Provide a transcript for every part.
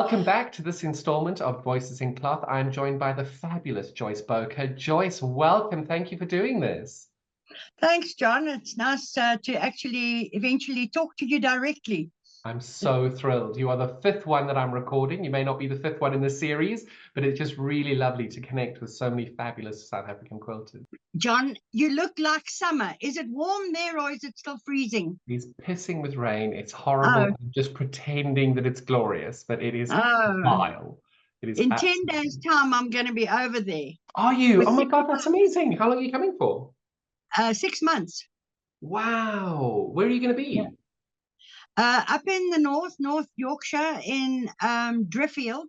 Welcome back to this installment of Voices in Cloth. I'm joined by the fabulous Joyce Bowker. Joyce, welcome. Thank you for doing this. Thanks, John. It's nice to actually eventually talk to you directly. I'm so thrilled. You are the fifth one that I'm recording. You may not be the fifth one in the series, but it's just really lovely to connect with so many fabulous South African quilters. John, you look like summer. Is it warm there or is it still freezing? It's pissing with rain. It's horrible. Oh, I'm just pretending that it's glorious, but it is oh. vile. It is In 10 absolutely. days' time, I'm going to be over there Are you? with Oh my God, that's amazing. How long are you coming for? 6 months. Wow. Where are you going to Yeah. be? Up in the North Yorkshire in Driffield,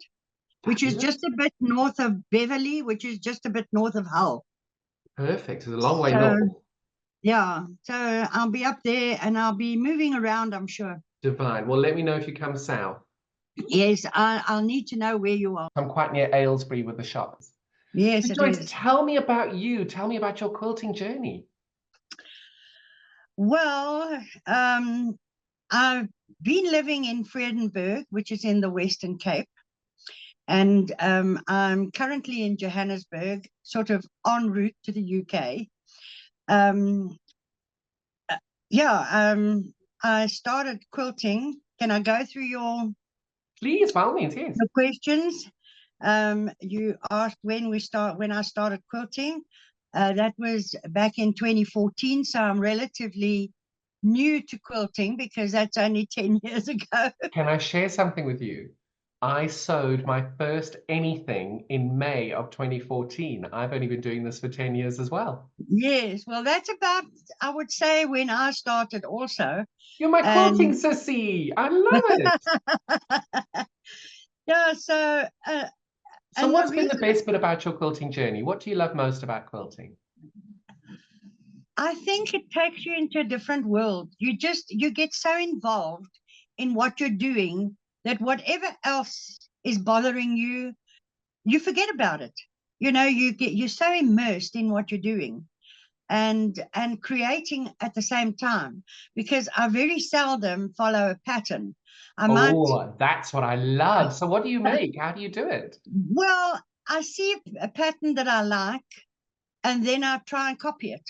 which is just Fabulous. a bit north of Beverley, which is just a bit north of Hull. Perfect. It's a long way So, north. yeah, so I'll be up there and I'll be moving around, I'm sure. Divine. Well, let me know if you come south. Yes, I'll need to know where you are. I'm quite near Aylesbury with the shops. Yes, So, it Joyce, is. tell me about you. Tell me about your quilting journey. Well, I've been living in Vredenburg, which is in the Western Cape, and I'm currently in Johannesburg, sort of en route to the UK. Um, yeah, I started quilting. Can I go through Please, by all means, yes. your questions? You asked when I started quilting. That was back in 2014, so I'm relatively new to quilting because that's only 10 years ago. Can I share something with you? I sewed my first anything in May of 2014. I've only been doing this for 10 years as well. Yes, well, that's about, I would say, when I started also. You're my quilting And sissy. I love it. yeah, So and the what's been the reason best bit about your quilting journey? What do you love most about quilting? I think it takes you into a different world. You get so involved in what you're doing that whatever else is bothering you, you forget about it. You're so immersed in what you're doing and creating at the same time, because I very seldom follow a pattern. I might Oh, that's what I love. So what do you make? How do you do it? well, I see a pattern that I like and then I try and copy it.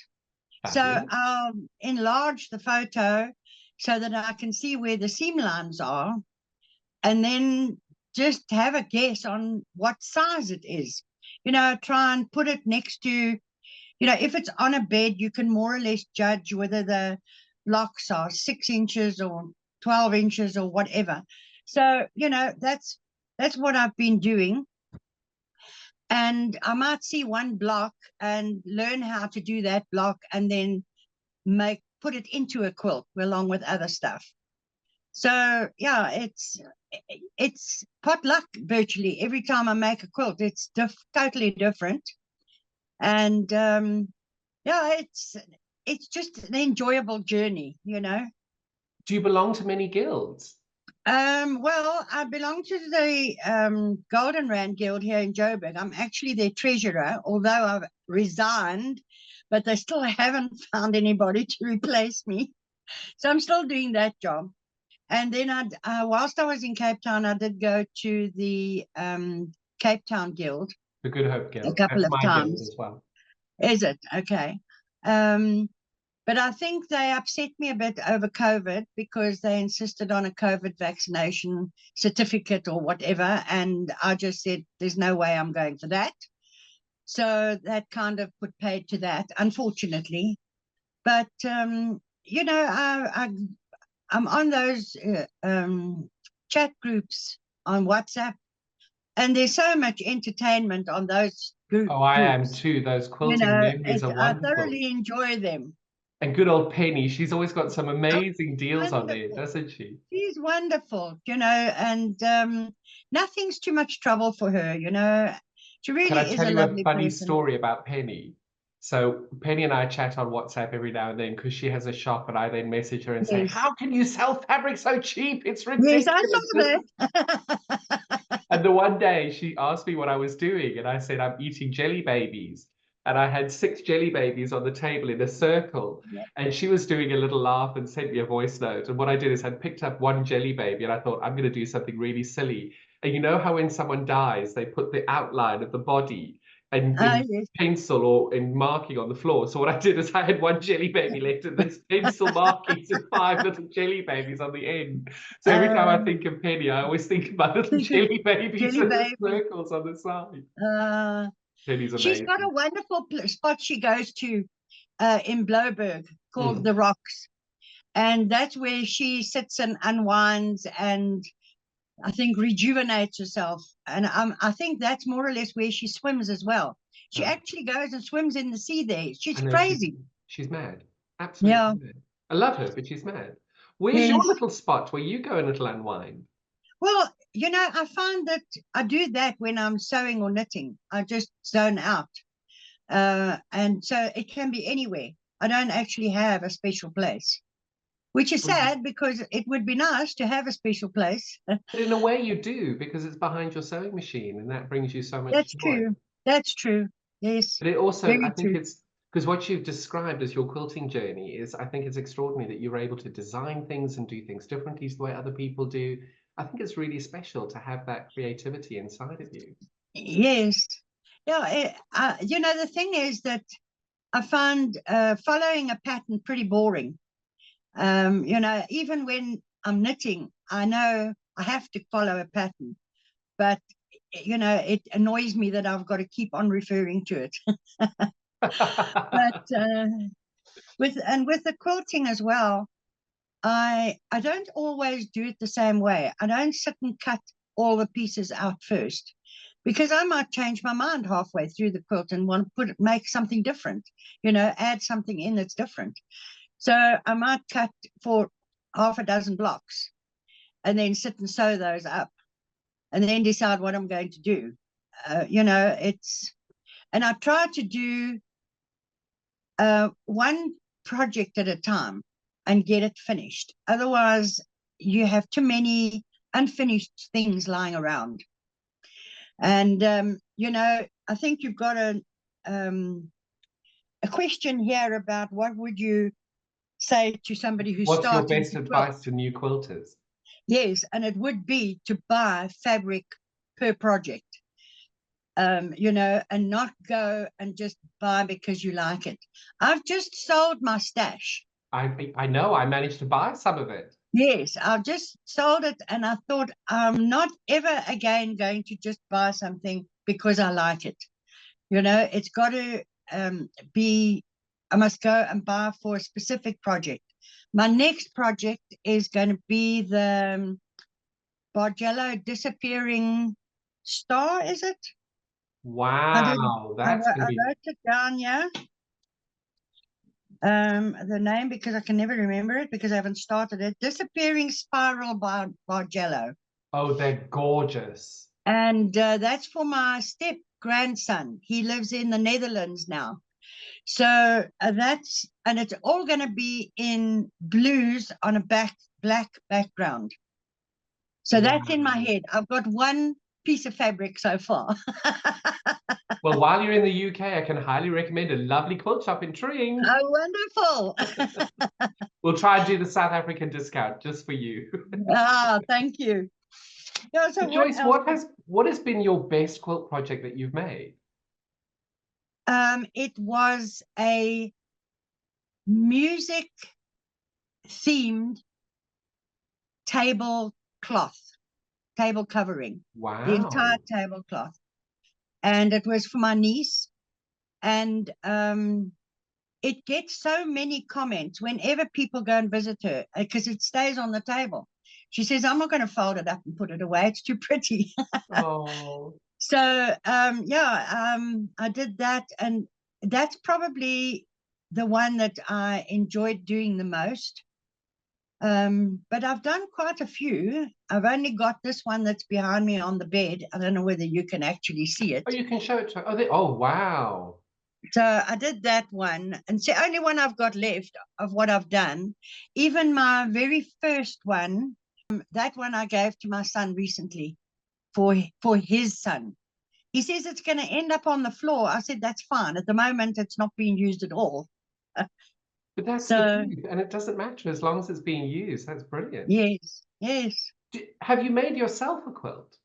So Fabulous. I'll enlarge the photo so that I can see where the seam lines are, and then just have a guess on what size it is. Try and put it next to, if it's on a bed, you can more or less judge whether the blocks are 6 inches or 12 inches or whatever. So, that's what I've been doing. And I might see one block and learn how to do that block and then put it into a quilt along with other stuff. So yeah, it's potluck virtually every time I make a quilt. It's totally different, and yeah, it's just an enjoyable journey. Do you belong to many guilds? Well, I belong to the Golden Rand Guild here in Joburg. I'm actually their treasurer, although I've resigned, but they still haven't found anybody to replace me. So I'm still doing that job. And then whilst I was in Cape Town, I did go to the Cape Town Guild The Good Hope a Guild. couple That's of my guild times. as well. Is it? Okay. Um, but I think they upset me a bit over COVID because they insisted on a COVID vaccination certificate or whatever. And I just said, there's no way I'm going for that. So that kind of put paid to that, unfortunately. But, I'm on those chat groups on WhatsApp, and there's so much entertainment on those Oh, I am groups. too. Those quilting memories are I wonderful. thoroughly enjoy them. And good old Penny, she's always got some amazing deals on there, Wonderful. doesn't she? She's wonderful, and nothing's too much trouble for her. She Can I really is tell a you a lovely funny person. story about Penny? So Penny and I chat on WhatsApp every now and then because she has a shop, and I then message her and say, Yes. "How can you sell fabric so cheap? It's Yes, I ridiculous." saw that. And the one day she asked me what I was doing, and I said, "I'm eating jelly babies." and I had 6 jelly babies on the table in a circle. Yeah. And she was doing a little laugh and sent me a voice note. And what I did is I picked up one jelly baby and I thought, I'm going to do something really silly. And you know how when someone dies, they put the outline of the body and in Yes. pencil or in marking on the floor. So what I did is I had one jelly baby left and there's pencil markings and 5 little jelly babies on the end. So every time I think of Penny, I always think about little jelly babies Jelly and the baby. circles on the side. Penny's She's amazing. got a wonderful spot she goes to in Bloberg called the Rocks. And that's where she sits and unwinds and I think rejuvenates herself. And I think that's more or less where she swims as well. She actually goes and swims in the sea there. She's crazy. She's mad. Absolutely Yeah. mad. I love her, but she's mad. Where's Yes. your little spot where you go a little unwind? Well, you know, I find that I do that when I'm sewing or knitting. I just zone out. And so it can be anywhere. I don't actually have a special place, which is sad because it would be nice to have a special place. But in a way you do, because it's behind your sewing machine and that brings you so much That's joy. true. That's true. Yes. But it also, Very I think true. it's, because what you've described as your quilting journey is, I think it's extraordinary that you're able to design things and do things differently to the way other people do. I think it's really special to have that creativity inside of you. Yes. Yeah. You know, the thing is that I find following a pattern pretty boring. You know, even when I'm knitting, I know I have to follow a pattern, but you know, it annoys me that I've got to keep on referring to it. But with the quilting as well, I don't always do it the same way. I don't sit and cut all the pieces out first because I might change my mind halfway through the quilt and want to make something different, you know, add something in that's different. So I might cut for half a dozen blocks and then sit and sew those up and then decide what I'm going to do. You know, and I try to do one project at a time and get it finished. Otherwise, you have too many unfinished things lying around. And, you know, I think you've got a question here about what would you say to somebody who's What's your starting best to advice quilt? to new quilters? Yes, and it would be to buy fabric per project, you know, and not go and just buy because you like it. I've just sold my stash. I know, I managed to buy some of it. Yes, I've just sold it, and I thought I'm not ever again going to just buy something because I like it. You know, it's got to be, I must go and buy for a specific project. My next project is going to be the Bargello disappearing star, is it? Wow, that's I going to be... wrote it down, yeah. The name, because I can never remember it because I haven't started it. Disappearing Spiral by Bargello. Oh, they're gorgeous. And that's for my step grandson. He lives in the Netherlands now. So and it's all going to be in blues on a black background. So that's in my head. I've got one piece of fabric so far. Well, while you're in the UK, I can highly recommend a lovely quilt shop in Tring. Oh, wonderful. We'll try and do the South African discount just for you. Thank you. Yeah, so Joyce, what has been your best quilt project that you've made? It was a music themed table covering. Wow. The entire tablecloth. And it was for my niece. And it gets so many comments whenever people go and visit her because it stays on the table. She says, I'm not going to fold it up and put it away. It's too pretty. Oh. So, I did that. And that's probably the one that I enjoyed doing the most. But I've done quite a few. I've only got this one that's behind me on the bed. I don't know whether you can actually see it. Oh, you can show it to... Oh, wow. So I did that one, and it's the only one I've got left of what I've done. Even my very first one, that one I gave to my son recently for his son. He says it's going to end up on the floor. I said, that's fine. At the moment, it's not being used at all. But that's the So, truth, and it doesn't matter as long as it's being used. That's brilliant. yes, yes. Have you made yourself a quilt?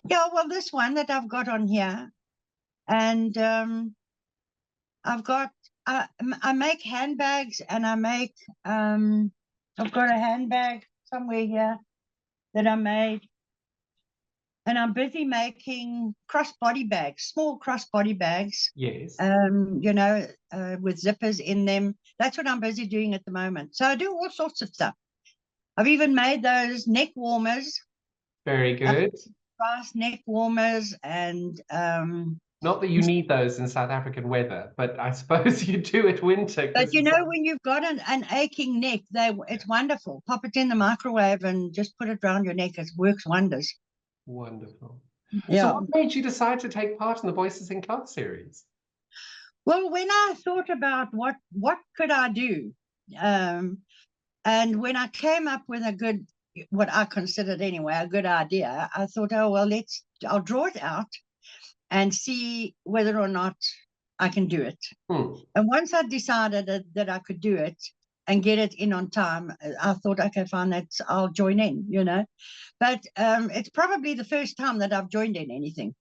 Yeah, well, this one that I've got on here, and I've got, I make handbags, and I make, I've got a handbag somewhere here that I made. And I'm busy making crossbody bags, small crossbody bags, Yes. you know, with zippers in them. That's what I'm busy doing at the moment. So I do all sorts of stuff. I've even made those neck warmers, Very good. brass neck warmers, and Not that you need those in South African weather, but I suppose you do at winter. but you know, when you've got an aching neck, it's wonderful. Pop it in the microwave and just put it around your neck. It works wonders. Wonderful. So Yeah. what made you decide to take part in the Voices in Cloth series? Well, when I thought about what could I do, and when I came up with a good, what I considered anyway, a good idea, I thought, oh, well, I'll draw it out and see whether or not I can do it. And once I decided that I could do it and get it in on time, I thought, okay, fine, I'll join in, you know. But it's probably the first time that I've joined in anything.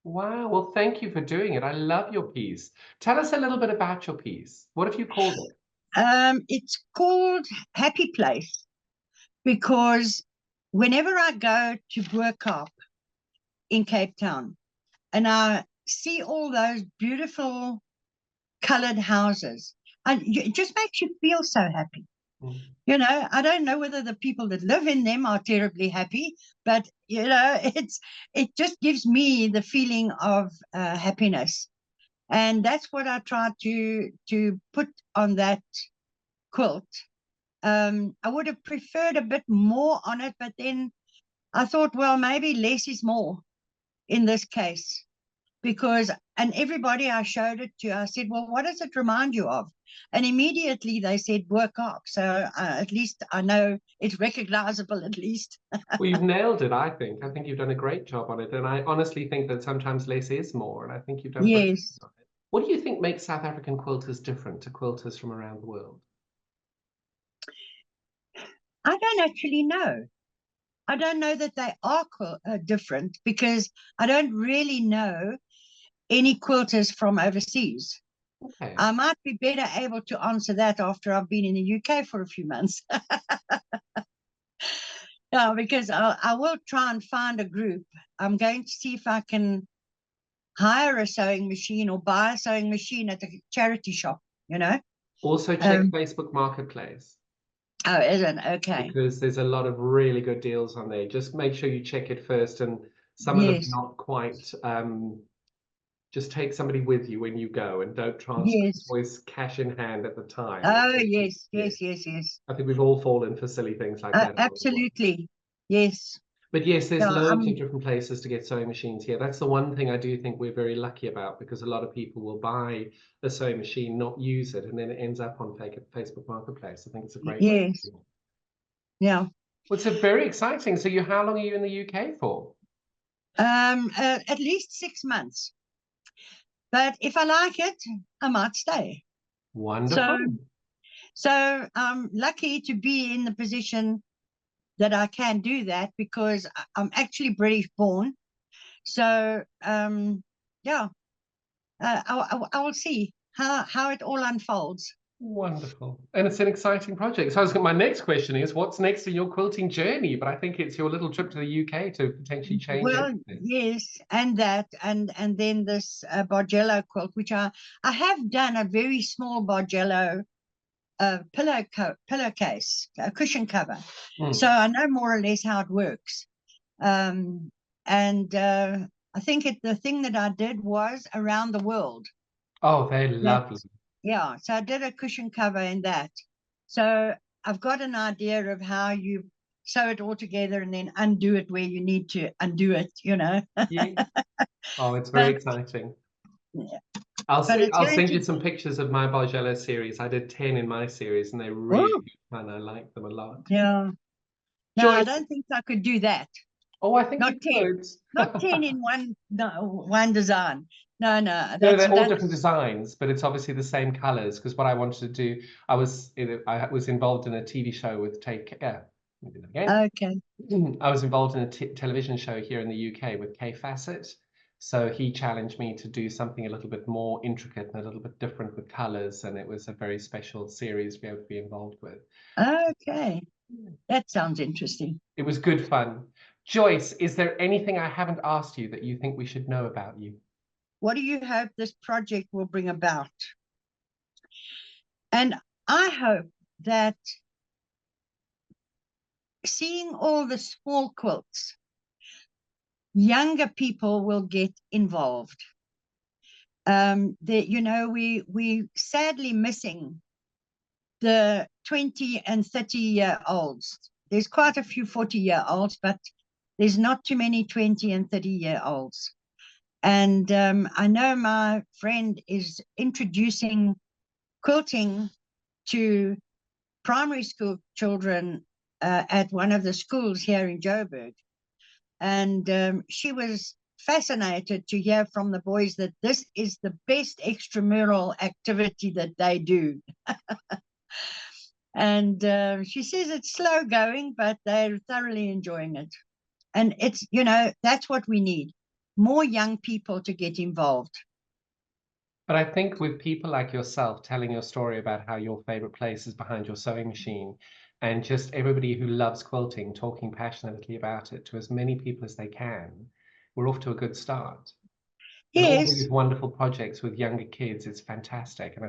Wow, well, thank you for doing it. I love your piece. Tell us a little bit about your piece. What have you called it? It's called Happy Place because whenever I go to work up in Cape Town and I see all those beautiful colored houses, and it just makes you feel so happy. You know, I don't know whether the people that live in them are terribly happy, but you know, it just gives me the feeling of happiness, and that's what I try to put on that quilt. I would have preferred a bit more on it, but then I thought, well, maybe less is more in this case, because, and everybody I showed it to, I said, well, what does it remind you of? And immediately they said work off. So at least I know it's recognizable at least. Well, you've nailed it, I think. I think you've done a great job on it. And I honestly think that sometimes less is more. And I think you've done a great Yes. job on it. What do you think makes South African quilters different to quilters from around the world? I don't actually know. I don't know that they are different because I don't really know any quilters from overseas. Okay. I might be better able to answer that after I've been in the UK for a few months. No, because I will try and find a group. I'm going to see if I can hire a sewing machine or buy a sewing machine at a charity shop, you know. Also check Facebook Marketplace. Oh, isn't okay. Because there's a lot of really good deals on there. Just make sure you check it first, and some of them are not quite. Just take somebody with you when you go, and don't transfer always cash in hand at the time. Oh, yes, yes, yes, yes. I think we've all fallen for silly things like that. Absolutely, yes. But yes, there's loads of different places to get sewing machines here. That's the one thing I do think we're very lucky about, because a lot of people will buy a sewing machine, not use it, and then it ends up on Facebook Marketplace. I think it's a great way to do it. Yeah. Well, it's very exciting. So how long are you in the UK for? At least 6 months. But if I like it, I might stay. Wonderful. So I'm lucky to be in the position that I can do that, because I'm actually British born. So yeah, I will see how it all unfolds. Wonderful. And it's an exciting project. So my next question is, what's next in your quilting journey? But I think it's your little trip to the UK to potentially change everything. Yes, and that, and then this Bargello quilt, which I have done a very small Bargello pillowcase, a cushion cover. So I know more or less how it works. And I think the thing that I did was around the world. Oh, they're lovely. Yeah, so I did a cushion cover in that. So I've got an idea of how you sew it all together and then undo it where you need to undo it, you know. Yeah. Oh, it's very exciting. Yeah. I'll send you some pictures of my Bargello series. I did 10 in my series, and they're really fun. I like them a lot. Yeah. No, Joyce, I don't think I could do that. Oh, I think Not you 10. could. Not 10 in one, no, one design. No, No, that's they're all different designs, but it's obviously the same colors. Because what I wanted to do, I was involved in a TV show with Take. Yeah, let me do that again. okay. I was involved in a television show here in the UK with Kay Fassett. So he challenged me to do something a little bit more intricate and a little bit different with colors, and it was a very special series to be able to be involved with. Okay. That sounds interesting. It was good fun. Joyce, is there anything I haven't asked you that you think we should know about you? What do you hope this project will bring about? And I hope that seeing all the small quilts, younger people will get involved. We sadly missing the 20 and 30-year-olds. There's quite a few 40-year-olds, but there's not too many 20 and 30-year-olds. And I know my friend is introducing quilting to primary school children at one of the schools here in Joburg. And she was fascinated to hear from the boys that this is the best extramural activity that they do. And she says it's slow going, but they're thoroughly enjoying it. And it's, that's what we need, more young people to get involved. But I think with people like yourself telling your story about how your favorite place is behind your sewing machine, and just everybody who loves quilting talking passionately about it to as many people as they can, we're off to a good start. And all Yes. these wonderful projects with younger kids, it's fantastic. And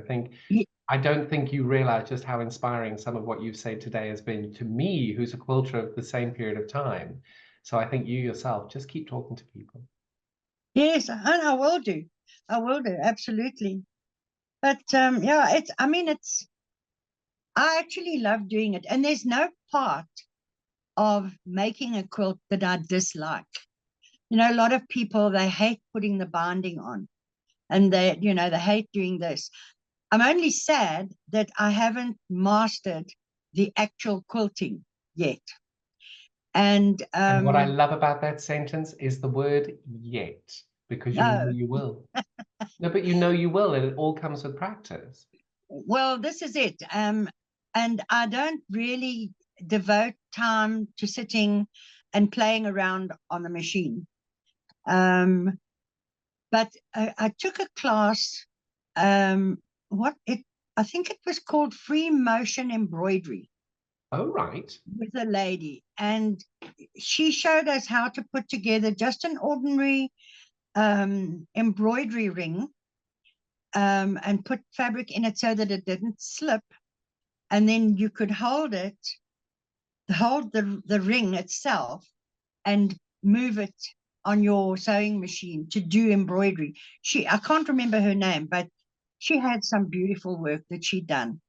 I don't think you realize just how inspiring some of what you've said today has been to me, who's a quilter of the same period of time. So I think you yourself just keep talking to people. Yes, and I will do. I will do, absolutely. But yeah, I actually love doing it. And there's no part of making a quilt that I dislike. A lot of people, they hate putting the binding on, and they hate doing this. I'm only sad that I haven't mastered the actual quilting yet. And what I love about that sentence is the word yet, because you know no, you will. No, but you know you will, and it all comes with practice. well, this is it. And I don't really devote time to sitting and playing around on the machine. But I took a class, I think it was called free motion embroidery. Oh, right. With a lady, and she showed us how to put together just an ordinary embroidery ring, and put fabric in it so that it didn't slip, and then you could hold the ring itself and move it on your sewing machine to do embroidery. I can't remember her name, but she had some beautiful work that she'd done.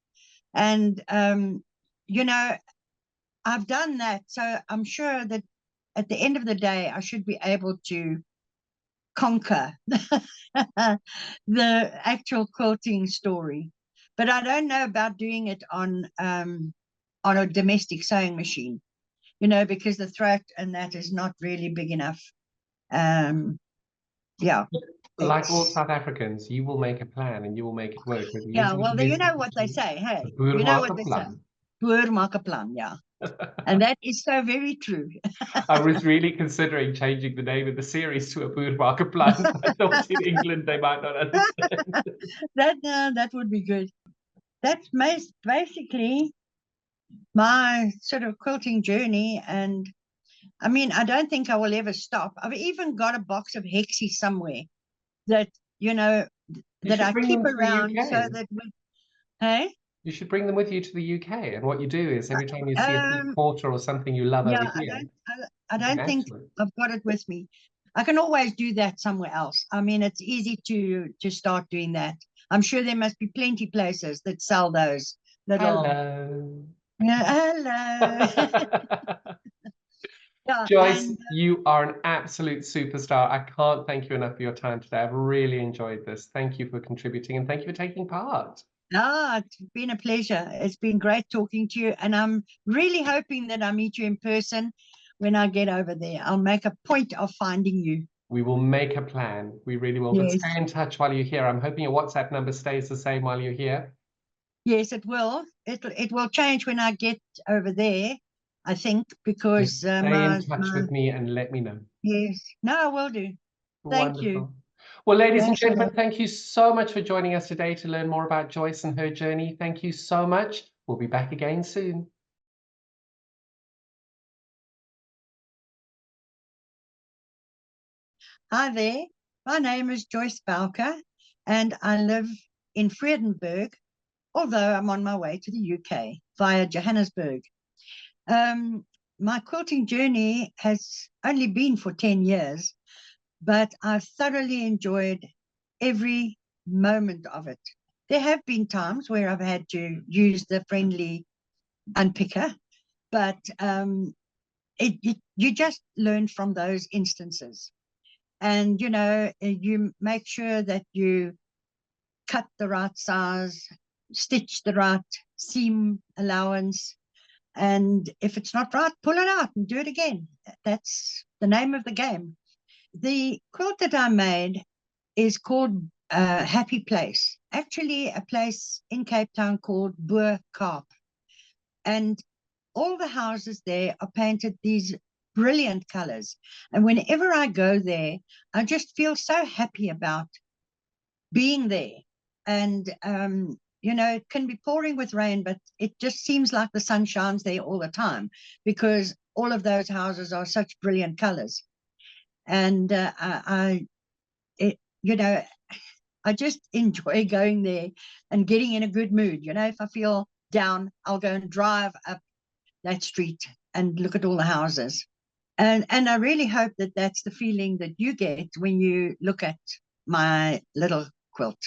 And I've done that, so I'm sure that at the end of the day, I should be able to conquer the actual quilting story. But I don't know about doing it on a domestic sewing machine, because the throat and that is not really big enough. Yeah. Like all South Africans, you will make a plan and you will make it work. Yeah, well, you know what they say, hey, Boer you know maak what 'n they say. plan. Boer maak 'n plan, yeah. And that is so very true. I was really considering changing the name of the series to a Boer maak 'n plan. I thought in England they might not understand. That would be good. That's basically my sort of quilting journey. And I mean, I don't think I will ever stop. I've even got a box of hexie somewhere that, that I keep around so that hey? You should bring them with you to the UK. And what you do is every time you see a quarter or something you love over Yeah, here, I don't think I've got it with me. I can always do that somewhere else. I mean, it's easy to start doing that. I'm sure there must be plenty places that sell those little. Hello. Hello. Yeah, Joyce, you are an absolute superstar. I can't thank you enough for your time today. I've really enjoyed this. Thank you for contributing and thank you for taking part. It's been a pleasure. It's been great talking to you. And I'm really hoping that I meet you in person when I get over there. I'll make a point of finding you. We will make a plan. We really will. But Yes. stay in touch while you're here. I'm hoping your WhatsApp number stays the same while you're here. Yes, it will. It will change when I get over there, I think, because Stay in touch with me and let me know. yes. No, I will do. Thank you. Wonderful. Well, ladies and Thanks a lot. gentlemen, thank you so much for joining us today to learn more about Joyce and her journey. Thank you so much. We'll be back again soon. Hi there. My name is Joyce Bowker, and I live in Vredenburg, although I'm on my way to the UK via Johannesburg. My quilting journey has only been for 10 years, but I've thoroughly enjoyed every moment of it. There have been times where I've had to use the friendly unpicker, but you just learn from those instances. And, you know, you make sure that you cut the right size, stitch the right seam allowance. And if it's not right, pull it out and do it again. That's the name of the game. The quilt that I made is called Happy Place. Actually, a place in Cape Town called Boer Kaap. And all the houses there are painted these brilliant colors. And whenever I go there, I just feel so happy about being there. And, you know, it can be pouring with rain, but it just seems like the sun shines there all the time because all of those houses are such brilliant colors. And you know, I just enjoy going there and getting in a good mood. You know, if I feel down, I'll go and drive up that street and look at all the houses. And I really hope that that's the feeling that you get when you look at my little quilt.